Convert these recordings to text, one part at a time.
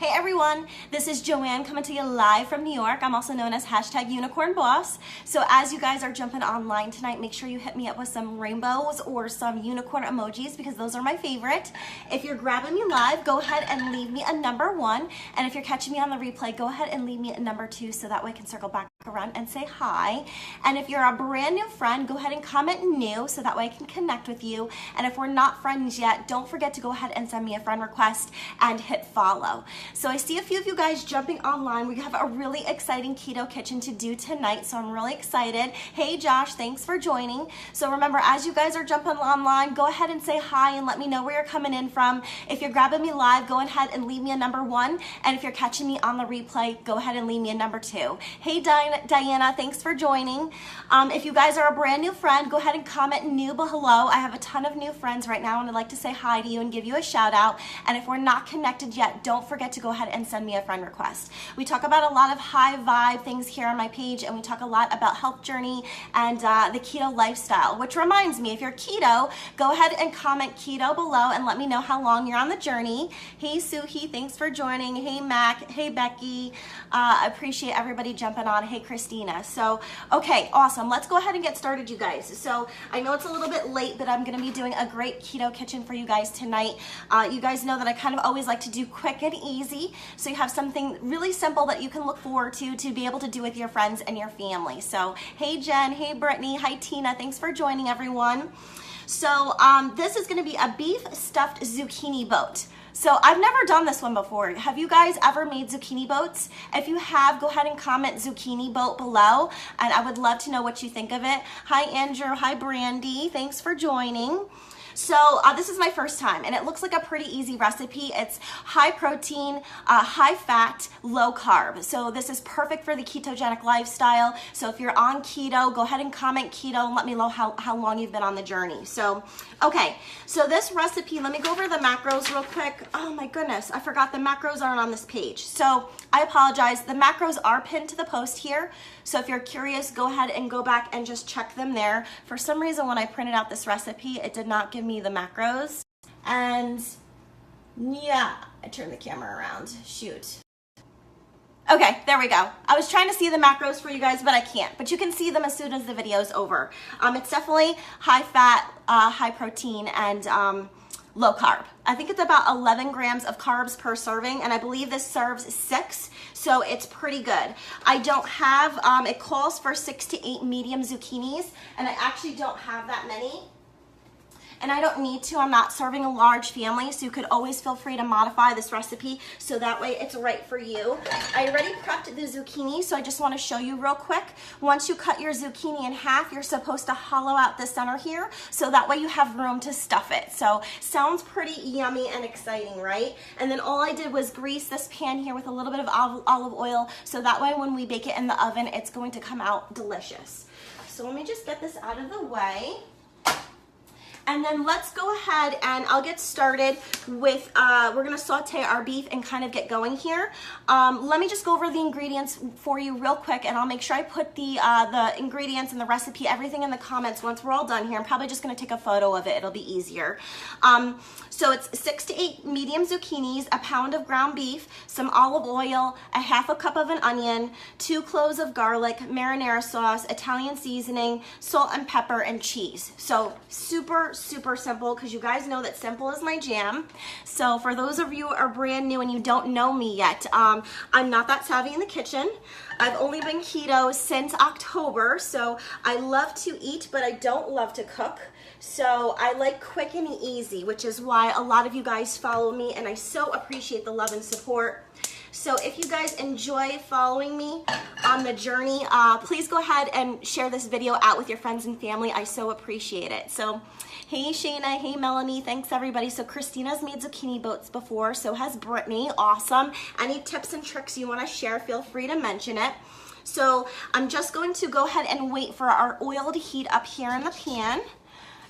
Hey everyone, this is Joanne coming to you live from New York. I'm also known as #unicornboss. So as you guys are jumping online tonight, make sure you hit me up with some rainbows or some unicorn emojis because those are my favorite. If you're grabbing me live, go ahead and leave me a number 1. And if you're catching me on the replay, go ahead and leave me a number 2 so that way I can circle back around and say hi. And if you're a brand new friend, go ahead and comment new so that way I can connect with you. And if we're not friends yet, don't forget to go ahead and send me a friend request and hit follow. So I see a few of you guys jumping online. We have a really exciting keto kitchen to do tonight, so I'm really excited. Hey Josh, thanks for joining. So remember, as you guys are jumping online, go ahead and say hi and let me know where you're coming in from. If you're grabbing me live, go ahead and leave me a number 1. And if you're catching me on the replay, go ahead and leave me a number 2. Hey Diana, thanks for joining. If you guys are a brand new friend, go ahead and comment new below. I have a ton of new friends right now and I'd like to say hi to you and give you a shout out. And if we're not connected yet, don't forget to go ahead and send me a friend request. We talk about a lot of high vibe things here on my page, and we talk a lot about health journey and the keto lifestyle, which reminds me, if you're keto, go ahead and comment keto below and let me know how long you're on the journey. Hey Suhi, thanks for joining. Hey Mac, hey Becky, I appreciate everybody jumping on. Hey Christina. So, okay, awesome. Let's go ahead and get started, you guys. So I know it's a little bit late, but I'm going to be doing a great keto kitchen for you guys tonight. You guys know that I kind of always like to do quick and easy, so you have something really simple that you can look forward to be able to do with your friends and your family. So, hey Jen, hey Brittany, hi Tina, thanks for joining everyone. So this is going to be a beef stuffed zucchini boat. So I've never done this one before. Have you guys ever made zucchini boats? If you have, go ahead and comment zucchini boat below, and I would love to know what you think of it. Hi Andrew, hi Brandy, thanks for joining. So this is my first time, and it looks like a pretty easy recipe. It's high protein, high fat, low carb. So this is perfect for the ketogenic lifestyle. So if you're on keto, go ahead and comment keto and let me know how long you've been on the journey. So, okay, so this recipe, let me go over the macros real quick. Oh my goodness, I forgot the macros aren't on this page. So I apologize. The macros are pinned to the post here. So if you're curious, go ahead and go back and just check them there. For some reason, when I printed out this recipe, it did not give me the macros. And yeah, I turned the camera around. Shoot. Okay, there we go. I was trying to see the macros for you guys, but I can't. But you can see them as soon as the video is over. It's definitely high fat, high protein, and low carb. I think it's about 11 grams of carbs per serving, and I believe this serves 6, so it's pretty good. I don't have, it calls for 6 to 8 medium zucchinis, and I actually don't have that many. And I don't need to. I'm not serving a large family, so you could always feel free to modify this recipe so that way it's right for you. I already prepped the zucchini, so I just want to show you real quick. Once you cut your zucchini in half, you're supposed to hollow out the center here, so that way you have room to stuff it. So sounds pretty yummy and exciting, right? And then all I did was grease this pan here with a little bit of olive oil, so that way when we bake it in the oven, it's going to come out delicious. So let me just get this out of the way. And then let's go ahead and I'll get started with, we're gonna saute our beef and kind of get going here. Let me just go over the ingredients for you real quick, and I'll make sure I put the ingredients and the recipe, everything in the comments once we're all done here. I'm probably just gonna take a photo of it, it'll be easier. So it's 6 to 8 medium zucchinis, a pound of ground beef, some olive oil, a half a cup of an onion, 2 cloves of garlic, marinara sauce, Italian seasoning, salt and pepper, and cheese. So super simple, because you guys know that simple is my jam. So for those of you who are brand new and you don't know me yet, I'm not that savvy in the kitchen. I've only been keto since October, so I love to eat, but I don't love to cook. So I like quick and easy, which is why a lot of you guys follow me, and I so appreciate the love and support. So if you guys enjoy following me on the journey, please go ahead and share this video out with your friends and family. I so appreciate it. So hey Shayna, hey Melanie, thanks everybody. So Christina's made zucchini boats before, so has Brittany, awesome. Any tips and tricks you want to share, feel free to mention it. So I'm just going to go ahead and wait for our oil to heat up here in the pan.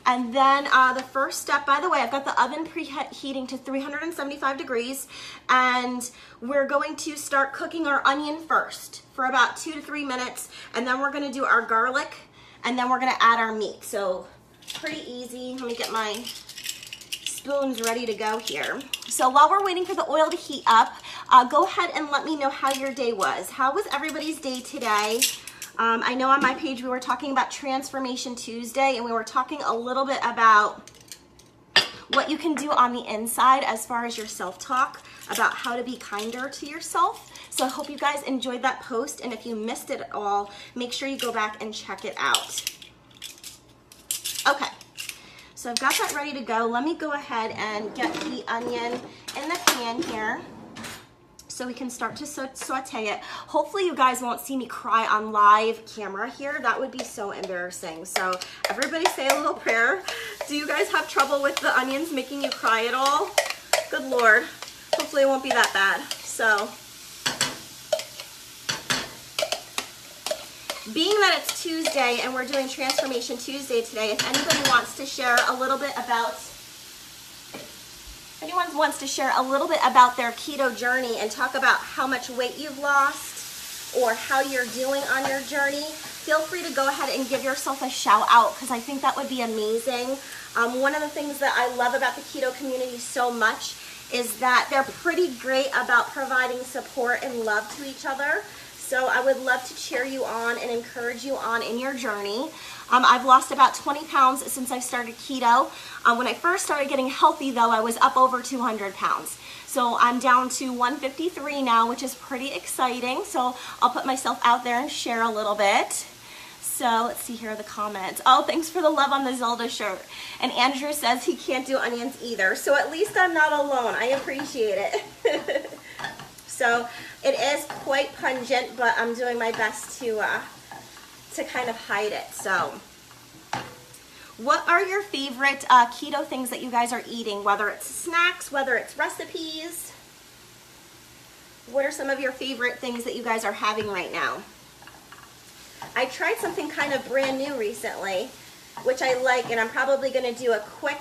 And then the first step, by the way, I've got the oven preheating to 375 degrees, and we're going to start cooking our onion first for about 2 to 3 minutes, and then we're gonna do our garlic, and then we're gonna add our meat. So pretty easy. Let me get my spoons ready to go here. So while we're waiting for the oil to heat up, go ahead and let me know how your day was. How was everybody's day today? I know on my page we were talking about Transformation Tuesday, and we were talking a little bit about what you can do on the inside as far as your self-talk, about how to be kinder to yourself. So I hope you guys enjoyed that post, and if you missed it at all, make sure you go back and check it out. Okay, so I've got that ready to go. Let me go ahead and get the onion in the pan here so we can start to saute it. Hopefully you guys won't see me cry on live camera here. That would be so embarrassing. So everybody say a little prayer. Do you guys have trouble with the onions making you cry at all? Good Lord. Hopefully it won't be that bad. So, being that it's Tuesday and we're doing Transformation Tuesday today, if anybody wants to share a little bit about their keto journey and talk about how much weight you've lost or how you're doing on your journey, feel free to go ahead and give yourself a shout out, because I think that would be amazing. One of the things that I love about the keto community so much is that they're pretty great about providing support and love to each other. So I would love to cheer you on and encourage you on in your journey. I've lost about 20 pounds since I started keto. When I first started getting healthy though, I was up over 200 pounds. So I'm down to 153 now, which is pretty exciting. So I'll put myself out there and share a little bit. So let's see here are the comments. Oh, thanks for the love on the Zelda shirt. And Andrew says he can't do onions either. So at least I'm not alone. I appreciate it. So it is quite pungent, but I'm doing my best to kind of hide it. So what are your favorite keto things that you guys are eating? Whether it's snacks, whether it's recipes. What are some of your favorite things that you guys are having right now? I tried something kind of brand new recently, which I like, and I'm probably going to do a quick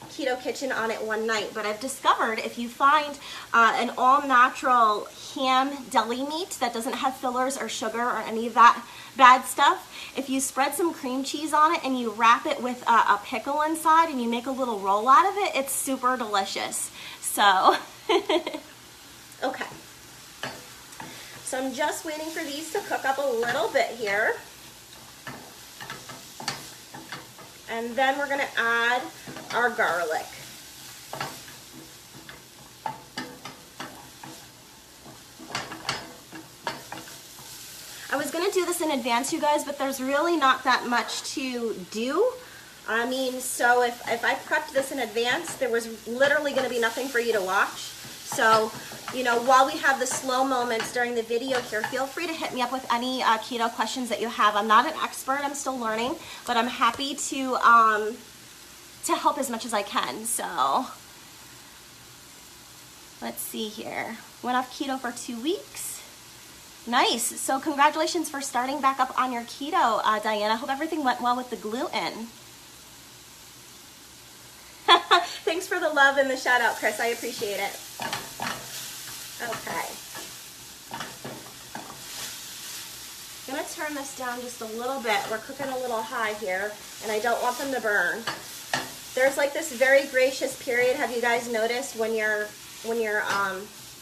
keto kitchen on it one night. But I've discovered if you find an all-natural ham deli meat that doesn't have fillers or sugar or any of that bad stuff, if you spread some cream cheese on it and you wrap it with a pickle inside and you make a little roll out of it, it's super delicious. So, okay. So I'm just waiting for these to cook up a little bit here. And then we're going to add our garlic. I was going to do this in advance, you guys, but there's really not that much to do. I mean, so if I prepped this in advance, there was literally going to be nothing for you to watch. So, you know, while we have the slow moments during the video here, feel free to hit me up with any keto questions that you have. I'm not an expert, I'm still learning, but I'm happy to help as much as I can. So, let's see here. Went off keto for 2 weeks. Nice. So congratulations for starting back up on your keto, Diana. Hope everything went well with the gluten. Thanks for the love and the shout out, Chris. I appreciate it. Okay. I'm going to turn this down just a little bit. We're cooking a little high here, and I don't want them to burn. There's like this very gracious period. Have you guys noticed when you're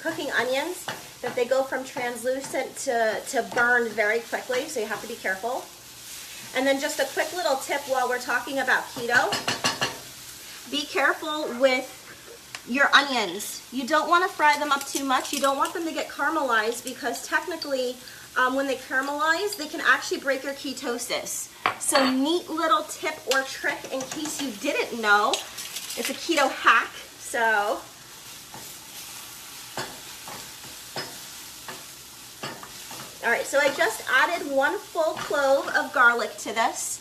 cooking onions that they go from translucent to burned very quickly, so you have to be careful. And then just a quick little tip while we're talking about keto. Be careful with your onions. You don't want to fry them up too much. You don't want them to get caramelized, because technically when they caramelize, they can actually break your ketosis. So neat little tip or trick in case you didn't know. It's a keto hack. So all right, so I just added 1 full clove of garlic to this.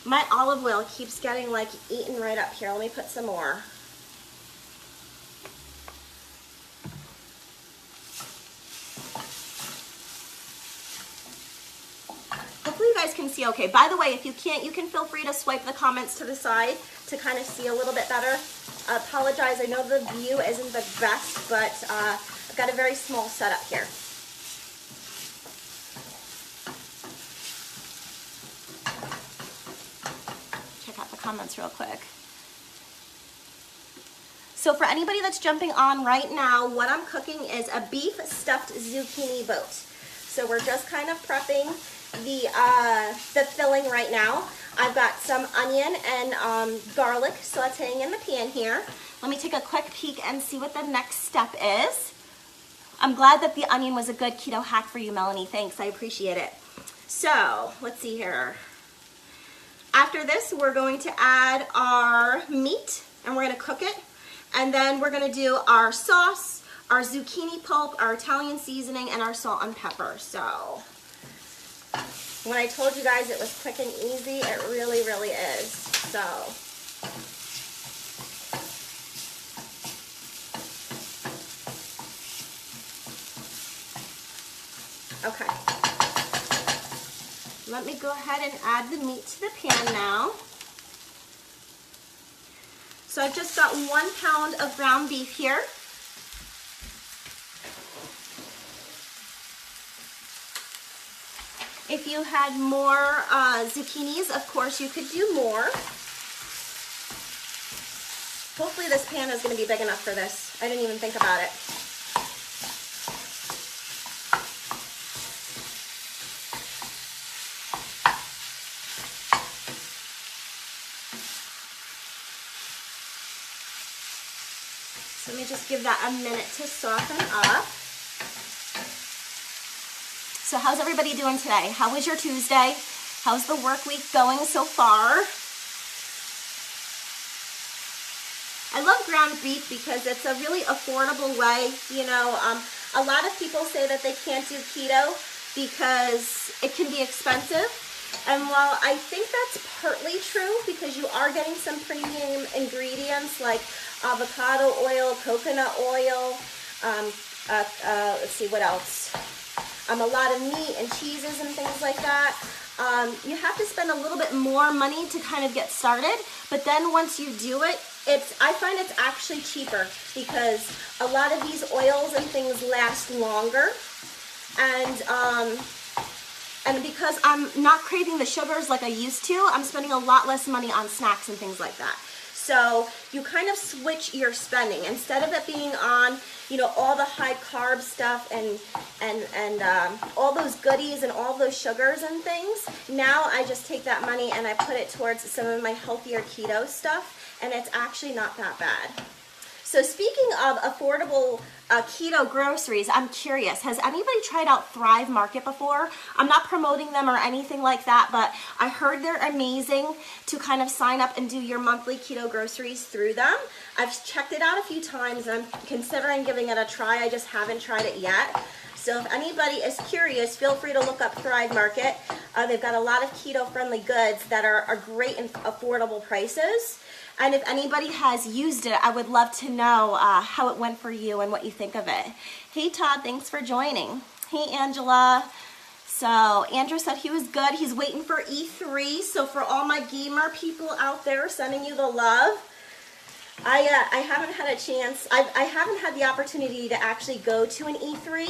My olive oil keeps getting like eaten right up here. Let me put some more. Hopefully you guys can see okay. By the way, if you can't, you can feel free to swipe the comments to the side to kind of see a little bit better. I apologize, I know the view isn't the best, but I've got a very small setup here. Check out the comments real quick. So for anybody that's jumping on right now, what I'm cooking is a beef stuffed zucchini boat. So we're just kind of prepping the filling right now. I've got some onion and garlic sauteing in the pan here. Let me take a quick peek and see what the next step is. I'm glad that the onion was a good keto hack for you, Melanie. Thanks, I appreciate it. So let's see here. After this, we're going to add our meat and we're going to cook it. And then we're going to do our sauce, our zucchini pulp, our Italian seasoning, and our salt and pepper. So when I told you guys it was quick and easy, it really, really is. So okay. Let me go ahead and add the meat to the pan now. So I've just got 1 pound of ground beef here. If you had more zucchinis, of course you could do more. Hopefully this pan is going to be big enough for this. I didn't even think about it. So let me just give that a minute to soften up. So how's everybody doing today? How was your Tuesday? How's the work week going so far? I love ground beef because it's a really affordable way. You know, a lot of people say that they can't do keto because it can be expensive. And while I think that's partly true because you are getting some premium ingredients like avocado oil, coconut oil, let's see what else, a lot of meat and cheeses and things like that. You have to spend a little bit more money to kind of get started, but then once you do it, I find it's actually cheaper because a lot of these oils and things last longer, and because I'm not craving the sugars like I used to, I'm spending a lot less money on snacks and things like that. So you kind of switch your spending. Instead of it being on, you know, all the high carb stuff and all those goodies and all those sugars and things, now I just take that money and I put it towards some of my healthier keto stuff, and it's actually not that bad. So speaking of affordable keto groceries, I'm curious, has anybody tried out Thrive Market before? I'm not promoting them or anything like that, but I heard they're amazing to kind of sign up and do your monthly keto groceries through them. I've checked it out a few times and I'm considering giving it a try. I just haven't tried it yet. So if anybody is curious, feel free to look up Thrive Market. They've got a lot of keto-friendly goods that are great and affordable prices. And if anybody has used it, I would love to know how it went for you and what you think of it. Hey Todd, thanks for joining. Hey Angela. So Andrew said he was good. He's waiting for E3. So for all my gamer people out there, sending you the love. I haven't had a chance. I haven't had the opportunity to actually go to an E3.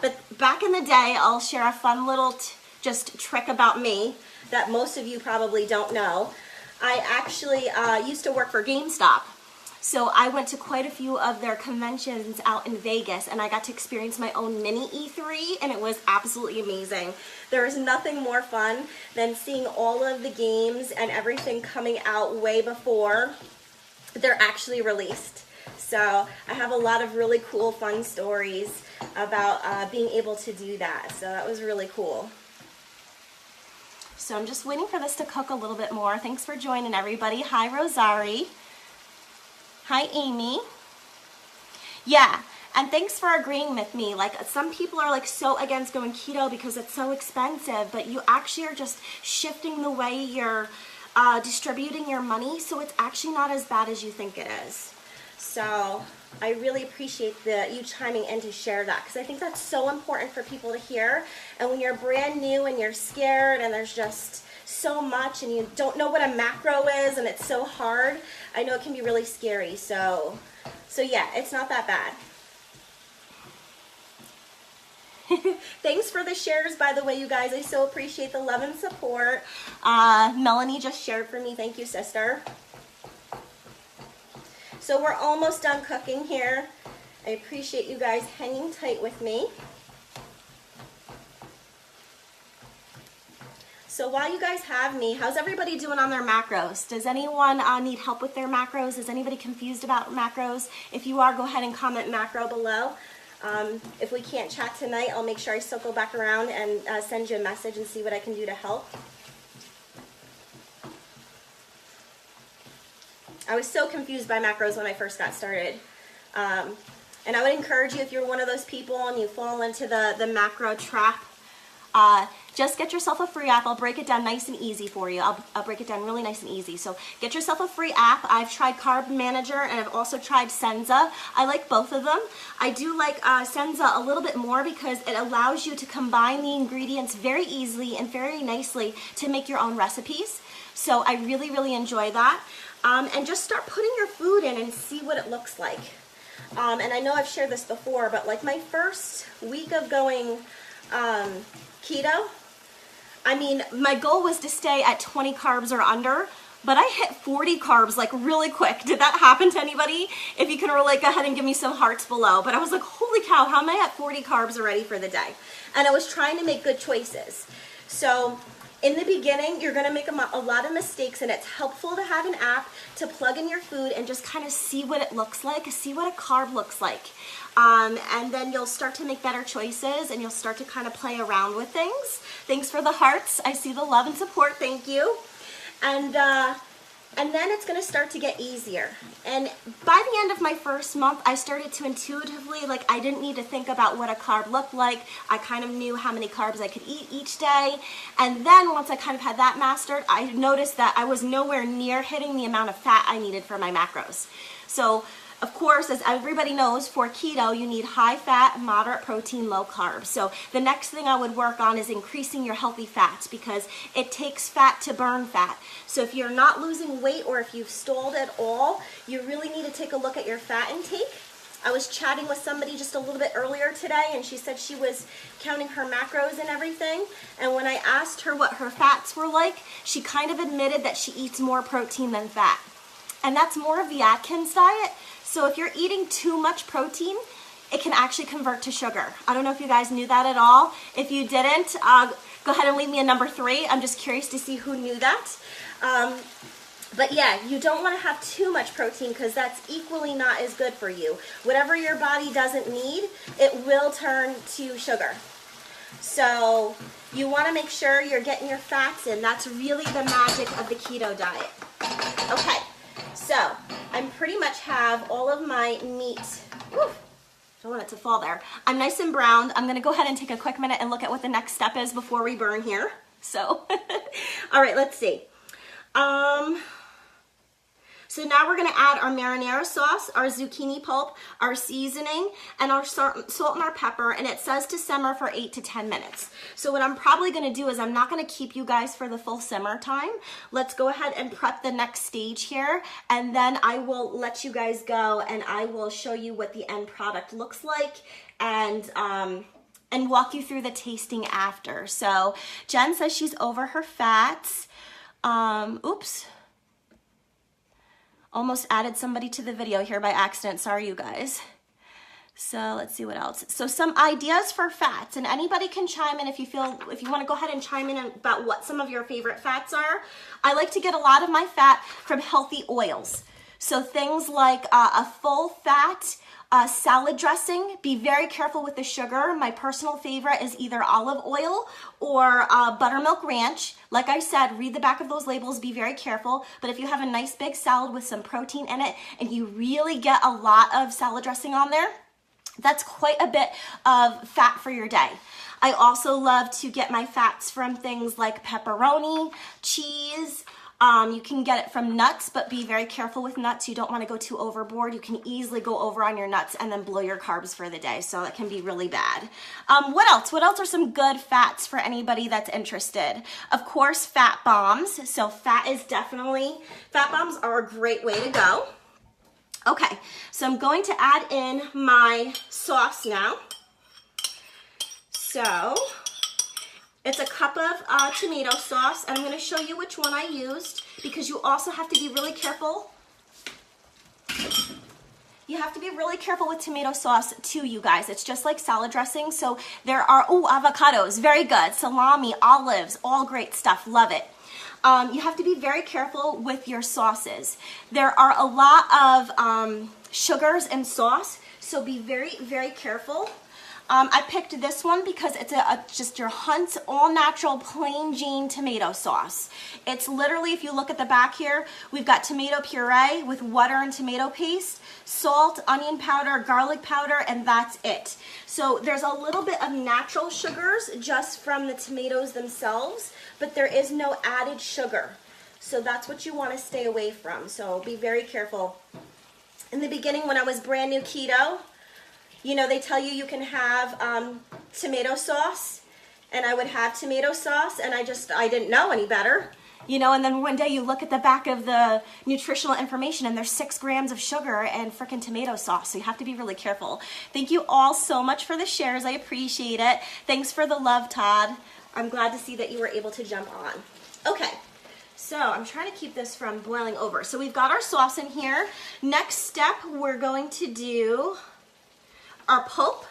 But back in the day, I'll share a fun little just trick about me that most of you probably don't know. I actually used to work for GameStop. So I went to quite a few of their conventions out in Vegas, and I got to experience my own mini E3, and it was absolutely amazing. There is nothing more fun than seeing all of the games and everything coming out way before they're actually released. So I have a lot of really cool, fun stories about being able to do that. So that was really cool. So I'm just waiting for this to cook a little bit more. Thanks for joining, everybody. Hi, Rosari. Hi, Amy. Yeah, and thanks for agreeing with me. Like, some people are like so against going keto because it's so expensive, but you actually are just shifting the way you're distributing your money, so it's actually not as bad as you think it is. So I really appreciate you chiming in to share that, because I think that's so important for people to hear. And when you're brand new and you're scared and there's just so much and you don't know what a macro is and it's so hard, I know it can be really scary. So yeah, it's not that bad. Thanks for the shares, by the way, you guys. I so appreciate the love and support. Melanie just shared for me. Thank you, sister. So we're almost done cooking here. I appreciate you guys hanging tight with me. So while you guys have me, how's everybody doing on their macros? Does anyone need help with their macros? Is anybody confused about macros? If you are, go ahead and comment macro below. If we can't chat tonight, I'll make sure I still go back around and send you a message and see what I can do to help. I was so confused by macros when I first got started. And I would encourage you, if you're one of those people and you fall into the macro trap, just get yourself a free app. I'll break it down nice and easy for you. I'll break it down really nice and easy. So get yourself a free app. I've tried Carb Manager and I've also tried Senza. I like both of them. I do like Senza a little bit more because it allows you to combine the ingredients very easily and very nicely to make your own recipes. So I really, really enjoy that. And just start putting your food in and see what it looks like. And I know I've shared this before, but like my first week of going keto, I mean, my goal was to stay at 20 carbs or under, but I hit 40 carbs like really quick. Did that happen to anybody? If you can relate, go ahead and give me some hearts below. But I was like, holy cow, how am I at 40 carbs already for the day? And I was trying to make good choices. So in the beginning, you're gonna make a lot of mistakes, and it's helpful to have an app to plug in your food and just kind of see what it looks like, see what a carb looks like. And then you'll start to make better choices and you'll start to kind of play around with things. Thanks for the hearts. I see the love and support. Thank you. And then it's going to start to get easier. And by the end of my first month, I started to intuitively, like, I didn't need to think about what a carb looked like. I kind of knew how many carbs I could eat each day. And then once I kind of had that mastered, I noticed that I was nowhere near hitting the amount of fat I needed for my macros. So of course, as everybody knows, for keto, you need high fat, moderate protein, low carb. So the next thing I would work on is increasing your healthy fats, because it takes fat to burn fat. So if you're not losing weight or if you've stalled at all, you really need to take a look at your fat intake. I was chatting with somebody just a little bit earlier today, and she said she was counting her macros and everything. And when I asked her what her fats were like, she kind of admitted that she eats more protein than fat. And that's more of the Atkins diet. So if you're eating too much protein, it can actually convert to sugar. I don't know if you guys knew that at all. If you didn't, go ahead and leave me a number 3. I'm just curious to see who knew that. But yeah, you don't want to have too much protein, because that's equally not as good for you. Whatever your body doesn't need, it will turn to sugar. So you want to make sure you're getting your fats in. That's really the magic of the keto diet. Okay. So I pretty much have all of my meat. Woo, don't want it to fall there. I'm nice and browned. I'm gonna go ahead and take a quick minute and look at what the next step is before we burn here. So, all right, let's see. So now we're gonna add our marinara sauce, our zucchini pulp, our seasoning, and our salt and our pepper, and it says to simmer for 8 to 10 minutes. So what I'm probably gonna do is I'm not gonna keep you guys for the full simmer time. Let's go ahead and prep the next stage here, and then I will let you guys go and I will show you what the end product looks like, and walk you through the tasting after. So Jen says she's over her fats. Oops. Almost added somebody to the video here by accident. Sorry, you guys. So let's see what else. So some ideas for fats, and anybody can chime in if you want to go ahead and chime in about what some of your favorite fats are. I like to get a lot of my fat from healthy oils. So things like a full fat salad dressing. Be very careful with the sugar. My personal favorite is either olive oil or buttermilk ranch. Like I said, read the back of those labels, be very careful. But if you have a nice big salad with some protein in it and you really get a lot of salad dressing on there, that's quite a bit of fat for your day. I also love to get my fats from things like pepperoni, cheese. You can get it from nuts, but be very careful with nuts. You don't want to go too overboard. You can easily go over on your nuts and then blow your carbs for the day. So that can be really bad. What else? What else are some good fats for anybody that's interested? Of course, fat bombs. So fat bombs are a great way to go. Okay, so I'm going to add in my sauce now. So it's a cup of tomato sauce, and I'm going to show you which one I used, because you also have to be really careful You have to be really careful with tomato sauce too, you guys. It's just like salad dressing. So there are, avocados, very good. Salami, olives, all great stuff, love it. You have to be very careful with your sauces. There are a lot of sugars in sauce, so be very, very careful. I picked this one because it's just your Hunt's all natural plain Jane tomato sauce. It's literally, if you look at the back here, we've got tomato puree with water and tomato paste, salt, onion powder, garlic powder, and that's it. So there's a little bit of natural sugars just from the tomatoes themselves, but there is no added sugar. So that's what you want to stay away from. So be very careful. In the beginning, when I was brand new keto, you know, they tell you can have tomato sauce, and I would have tomato sauce, and I didn't know any better, you know, and then one day you look at the back of the nutritional information and there's 6 grams of sugar and frickin' tomato sauce, so you have to be really careful. Thank you all so much for the shares. I appreciate it. Thanks for the love, Todd. I'm glad to see that you were able to jump on. Okay. So I'm trying to keep this from boiling over. So we've got our sauce in here. Next step, we're going to do our pulp.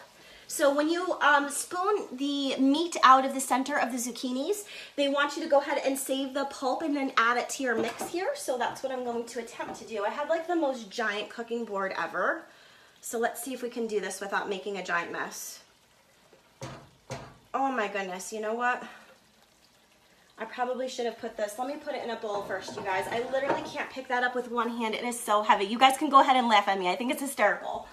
So when you spoon the meat out of the center of the zucchinis, they want you to go ahead and save the pulp and then add it to your mix here. So that's what I'm going to attempt to do. I have like the most giant cooking board ever. So let's see if we can do this without making a giant mess. Oh my goodness, you know what? I probably should have put this. Let me put it in a bowl first, you guys. I literally can't pick that up with one hand. It is so heavy. You guys can go ahead and laugh at me. I think it's hysterical.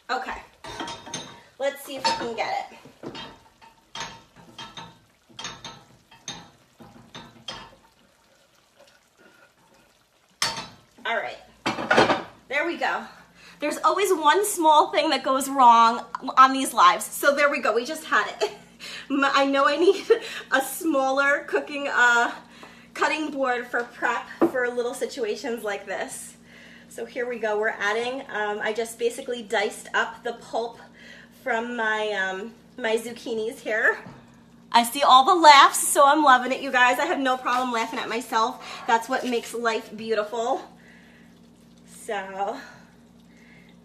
Okay, let's see if we can get it. All right, there we go. There's always one small thing that goes wrong on these lives. So there we go, we just had it. I know I need a smaller cutting board for prep for little situations like this. So here we go, we're adding, I just basically diced up the pulp from my zucchinis here. I see all the laughs, so I'm loving it, you guys. I have no problem laughing at myself. That's what makes life beautiful. So,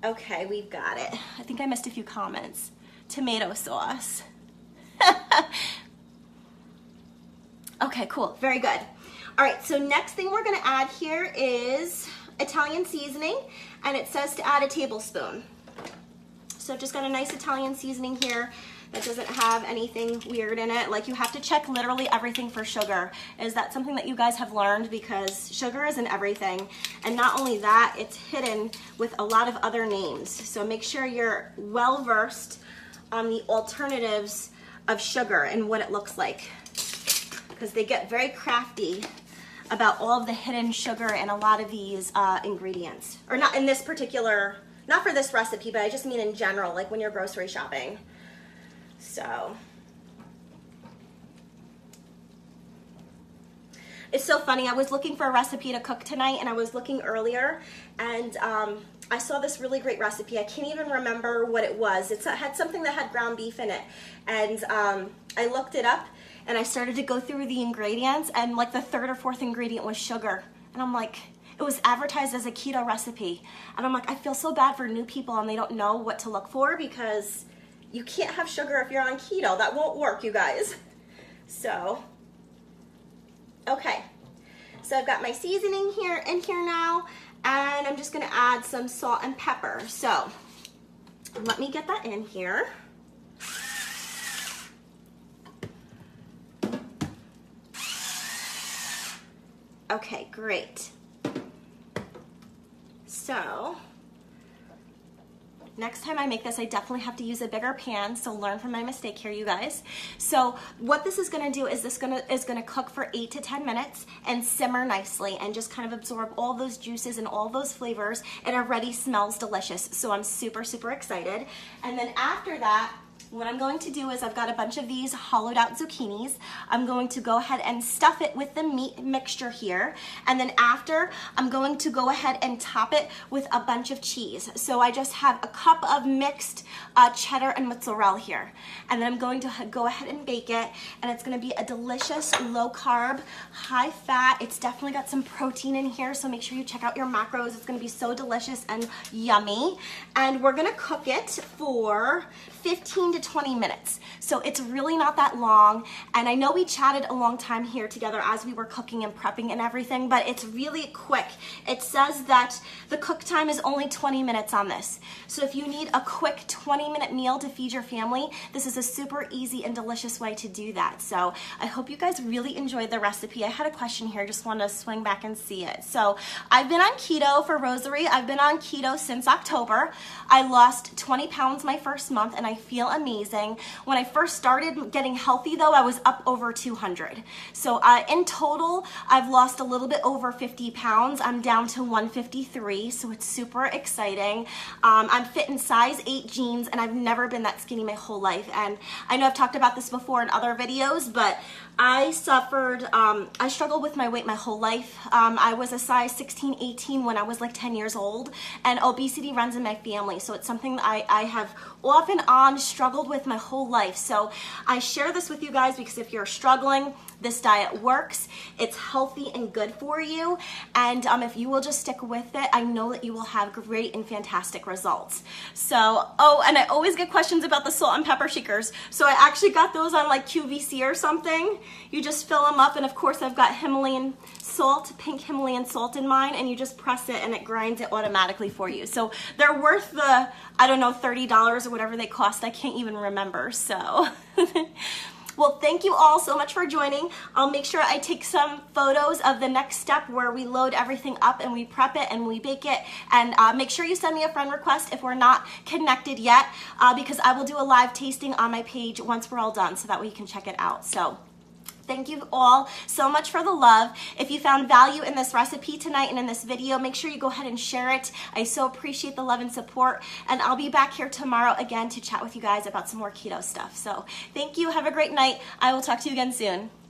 okay, we've got it. I think I missed a few comments. Tomato sauce. Okay, cool, very good. All right, so next thing we're gonna add here is Italian seasoning, and it says to add a tablespoon. So I've just got a nice Italian seasoning here that doesn't have anything weird in it. Like, you have to check literally everything for sugar. Is that something that you guys have learned? Because sugar is in everything. And not only that, it's hidden with a lot of other names. So make sure you're well versed on the alternatives of sugar and what it looks like, because they get very crafty about all of the hidden sugar in a lot of these ingredients. Or not in this particular, not for this recipe, but I just mean in general, like when you're grocery shopping. So, it's so funny. I was looking for a recipe to cook tonight, and I was looking earlier, and I saw this really great recipe. I can't even remember what it was. It had something that had ground beef in it, and I looked it up, and I started to go through the ingredients, and like the 3rd or 4th ingredient was sugar. And I'm like, it was advertised as a keto recipe. And I'm like, I feel so bad for new people and they don't know what to look for, because you can't have sugar if you're on keto. That won't work, you guys. So, okay. So I've got my seasoning here in here now, and I'm just gonna add some salt and pepper. So let me get that in here. Okay, great. So next time I make this, I definitely have to use a bigger pan, so learn from my mistake here, you guys. So what this is gonna do is this is gonna cook for 8 to 10 minutes and simmer nicely and just kind of absorb all those juices and all those flavors. It already smells delicious, so I'm super, super excited. And then after that, What I'm going to do is I've got a bunch of these hollowed out zucchinis. I'm going to go ahead and stuff it with the meat mixture here. And then after, I'm going to go ahead and top it with a bunch of cheese. So I just have a cup of mixed cheddar and mozzarella here. And then I'm going to go ahead and bake it. And it's gonna be a delicious low carb, high fat. It's definitely got some protein in here, so make sure you check out your macros. It's gonna be so delicious and yummy. And we're gonna cook it for 15 to 20 minutes. So it's really not that long. And I know we chatted a long time here together as we were cooking and prepping and everything, but it's really quick. It says that the cook time is only 20 minutes on this. So if you need a quick 20-minute meal to feed your family, this is a super easy and delicious way to do that. So I hope you guys really enjoyed the recipe. I had a question here, just wanted to swing back and see it. So I've been on keto for Rosary. I've been on keto since October. I lost 20 pounds my first month and I feel amazing. When I first started getting healthy though, I was up over 200. So in total, I've lost a little bit over 50 pounds. I'm down to 153, so it's super exciting. I'm fit in size 8 jeans and I've never been that skinny my whole life. And I know I've talked about this before in other videos, but I struggled with my weight my whole life. I was a size 16, 18 when I was like 10 years old, and obesity runs in my family. So it's something that I have off and on struggled with my whole life. So I share this with you guys because if you're struggling, this diet works. It's healthy and good for you. And if you will just stick with it, I know that you will have great and fantastic results. So, oh, and I always get questions about the salt and pepper shakers. So I actually got those on like QVC or something. You just fill them up, and of course I've got Himalayan salt, pink Himalayan salt in mine, and you just press it and it grinds it automatically for you. So they're worth the, I don't know, $30 or whatever they cost. I can't even remember. So well, thank you all so much for joining. I'll make sure I take some photos of the next step where we load everything up and we prep it and we bake it. And make sure you send me a friend request if we're not connected yet, because I will do a live tasting on my page once we're all done, so that way you can check it out. So thank you all so much for the love. If you found value in this recipe tonight and in this video, make sure you go ahead and share it. I so appreciate the love and support, and I'll be back here tomorrow again to chat with you guys about some more keto stuff. So thank you. Have a great night. I will talk to you again soon.